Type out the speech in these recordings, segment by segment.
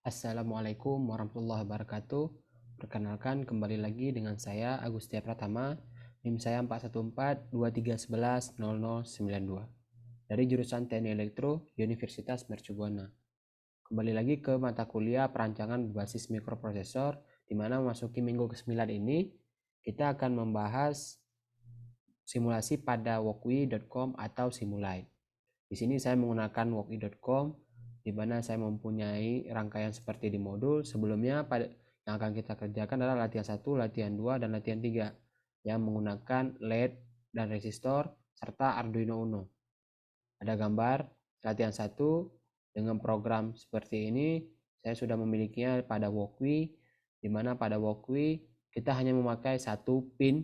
Assalamualaikum warahmatullahi wabarakatuh. Perkenalkan kembali lagi dengan saya Agustia Pratama, NIM saya 41423110092 dari jurusan Teknik Elektro Universitas Mercubuana. Kembali lagi ke mata kuliah perancangan berbasis mikroprosesor, di mana memasuki minggu ke-9 ini kita akan membahas simulasi pada walkwi.com atau Simulite. Di sini saya menggunakan walkwi.com, di mana saya mempunyai rangkaian seperti di modul. Sebelumnya yang akan kita kerjakan adalah latihan 1, latihan 2, dan latihan 3 yang menggunakan LED dan resistor serta Arduino Uno. Ada gambar latihan 1 dengan program seperti ini. Saya sudah memilikinya pada walkwi, di mana pada walkwi kita hanya memakai satu pin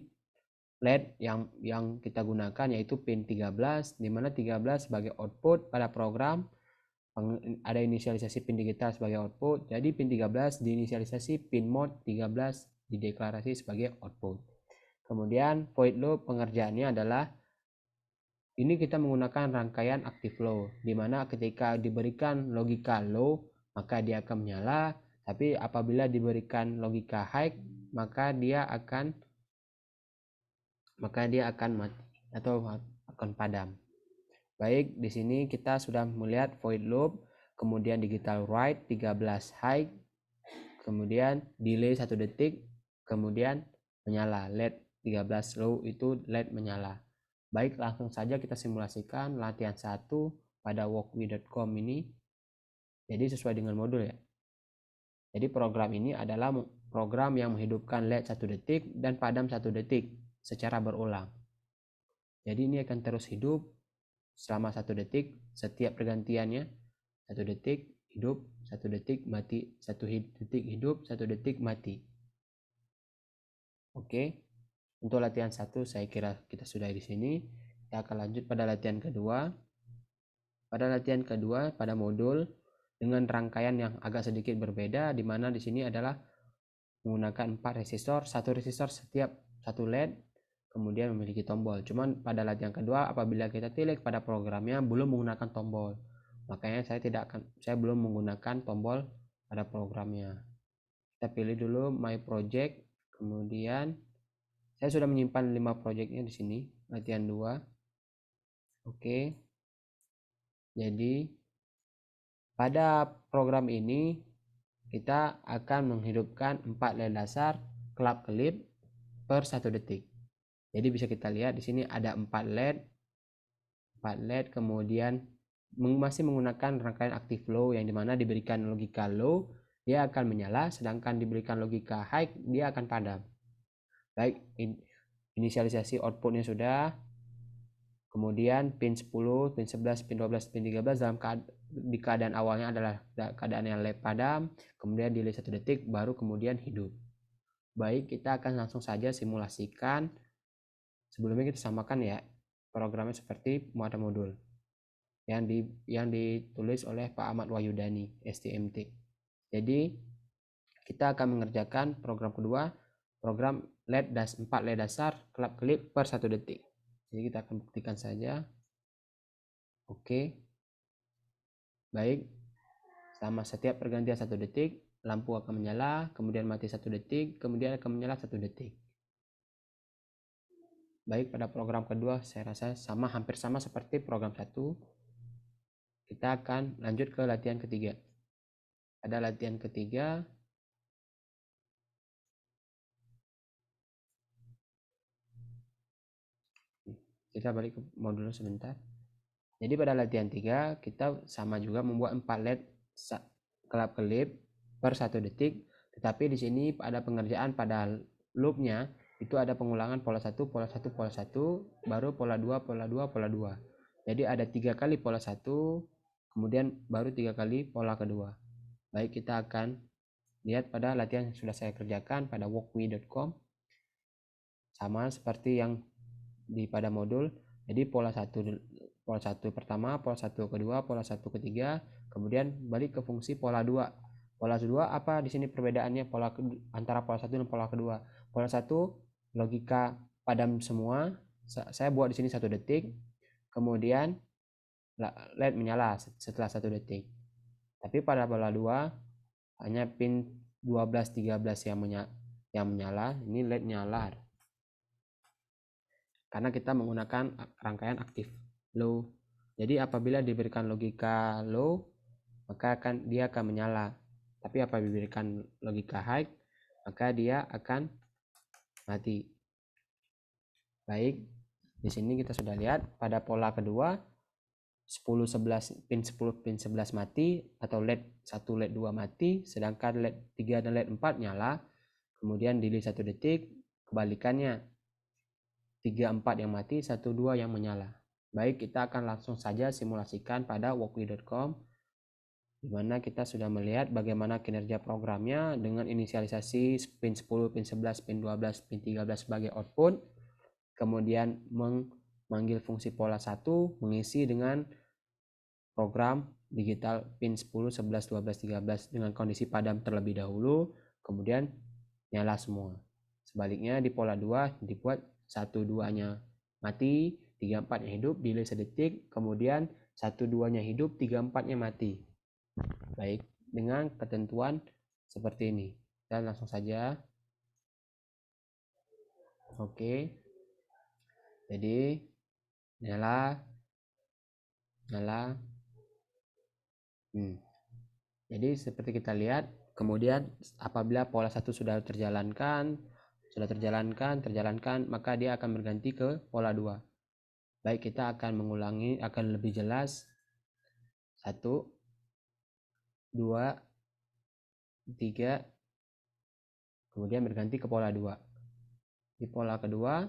LED yang kita gunakan, yaitu pin 13, di mana 13 sebagai output pada program. Ada inisialisasi pin digital sebagai output, jadi pin 13 diinisialisasi, pin mode 13 dideklarasi sebagai output. Kemudian void loop pengerjaannya adalah ini kita menggunakan rangkaian active low, di mana ketika diberikan logika low maka dia akan menyala, tapi apabila diberikan logika high maka dia akan mati atau akan padam. Baik, di sini kita sudah melihat void loop, kemudian digital write 13 high, kemudian delay 1 detik, kemudian menyala LED 13 low, itu LED menyala. Baik, langsung saja kita simulasikan latihan 1 pada walkwi.com ini. Jadi sesuai dengan modul ya. Jadi program ini adalah program yang menghidupkan LED 1 detik dan padam 1 detik secara berulang. Jadi ini akan terus hidup selama 1 detik setiap pergantiannya. 1 detik hidup, 1 detik mati, 1 detik hidup, 1 detik mati. Oke, untuk latihan 1 saya kira kita sudah di sini. Kita akan lanjut pada latihan kedua. Pada latihan kedua pada modul dengan rangkaian yang agak sedikit berbeda, di mana di sini adalah menggunakan 4 resistor, 1 resistor setiap 1 LED, kemudian memiliki tombol. Cuman pada latihan kedua apabila kita tilik pada programnya belum menggunakan tombol, makanya saya belum menggunakan tombol pada programnya. Kita pilih dulu my project, kemudian saya sudah menyimpan 5 projectnya di sini, latihan 2. Oke, jadi pada program ini kita akan menghidupkan 4 LED dasar kelap-kelip per 1 detik. Jadi bisa kita lihat di sini ada 4 LED, kemudian masih menggunakan rangkaian active low, yang dimana diberikan logika low dia akan menyala, sedangkan diberikan logika high dia akan padam. Baik, inisialisasi outputnya sudah, kemudian pin 10, pin 11, pin 12, pin 13 di keadaan awalnya adalah keadaan yang LED padam, kemudian delay 1 detik, baru kemudian hidup. Baik, kita akan langsung saja simulasikan. Sebelumnya kita samakan ya programnya seperti muatan modul yang ditulis oleh Pak Ahmad Wahyudani, STMT. Jadi kita akan mengerjakan program kedua, program 4 LED dasar kelap-kelip per 1 detik. Jadi kita akan buktikan saja. Oke. Baik, sama setiap pergantian 1 detik lampu akan menyala, kemudian mati 1 detik, kemudian akan menyala 1 detik. Baik, pada program kedua saya rasa hampir sama seperti program 1. Kita akan lanjut ke latihan ketiga. Pada latihan ketiga kita balik ke modul sebentar. Jadi pada latihan 3 kita sama juga membuat 4 LED kelap-kelip per 1 detik, tetapi di sini ada pengerjaan pada loopnya itu ada pengulangan pola 1, pola 1, pola 1, baru pola 2, pola 2, pola 2. Jadi ada 3 kali pola 1, kemudian baru 3 kali pola kedua. Baik, kita akan lihat pada latihan yang sudah saya kerjakan pada walkwi.com. Sama seperti yang pada modul. Jadi pola 1 pertama, pola 1 kedua, pola 1 ketiga, kemudian balik ke fungsi pola 2. Pola 2 apa di sini perbedaannya antara pola 1 dan pola kedua? Pola 1 logika padam semua. Saya buat di sini 1 detik. Kemudian LED menyala setelah 1 detik. Tapi pada pola 2 hanya pin 12 13 yang menyala. Ini LED nyala karena kita menggunakan rangkaian aktif low. Jadi apabila diberikan logika low, maka dia akan menyala. Tapi apabila diberikan logika high, maka dia akan mati. Baik, di sini kita sudah lihat pada pola kedua 10 11 pin 10 pin 11 mati atau LED 1 LED 2 mati, sedangkan LED 3 dan LED 4 nyala. Kemudian delay 1 detik, kebalikannya 3 4 yang mati, 1 2 yang menyala. Baik, kita akan langsung saja simulasikan pada walkly.com, di mana kita sudah melihat bagaimana kinerja programnya dengan inisialisasi pin 10, pin 11, pin 12, pin 13 sebagai output. Kemudian memanggil fungsi pola 1, mengisi dengan program digital pin 10, 11, 12, 13 dengan kondisi padam terlebih dahulu, kemudian nyala semua. Sebaliknya di pola 2 dibuat 1 2-nya mati, 3 4-nya hidup, delay sedetik, kemudian 1 2-nya hidup, 3 4-nya mati. Baik, dengan ketentuan seperti ini. Dan langsung saja. Oke. Jadi nyala. Jadi seperti kita lihat, kemudian apabila pola 1 sudah terjalankan, maka dia akan berganti ke pola 2. Baik, kita akan mengulangi, akan lebih jelas. 1 2 3, kemudian berganti ke pola 2. Di pola kedua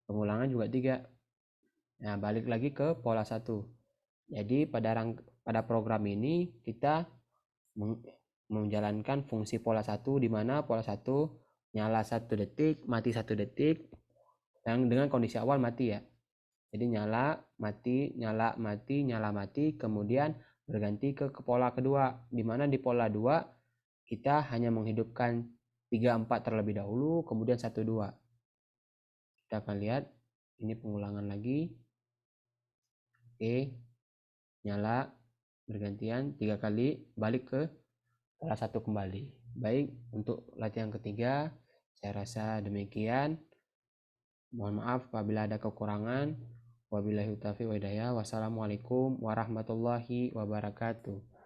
pengulangan juga 3. Nah, balik lagi ke pola 1. Jadi pada program ini kita menjalankan fungsi pola 1, di mana pola 1 nyala 1 detik, mati 1 detik, yang dengan kondisi awal mati ya. Jadi nyala, mati, nyala, mati, nyala, mati, kemudian berganti ke pola kedua, di mana di pola 2 kita hanya menghidupkan 3 4 terlebih dahulu, kemudian 1 2. Kita akan lihat ini pengulangan lagi. Oke, nyala bergantian 3 kali, balik ke pola 1 kembali. Baik, untuk latihan ketiga saya rasa demikian. Mohon maaf apabila ada kekurangan. Wabillahi taufiq wal hidayah. Wassalamualaikum warahmatullahi wabarakatuh.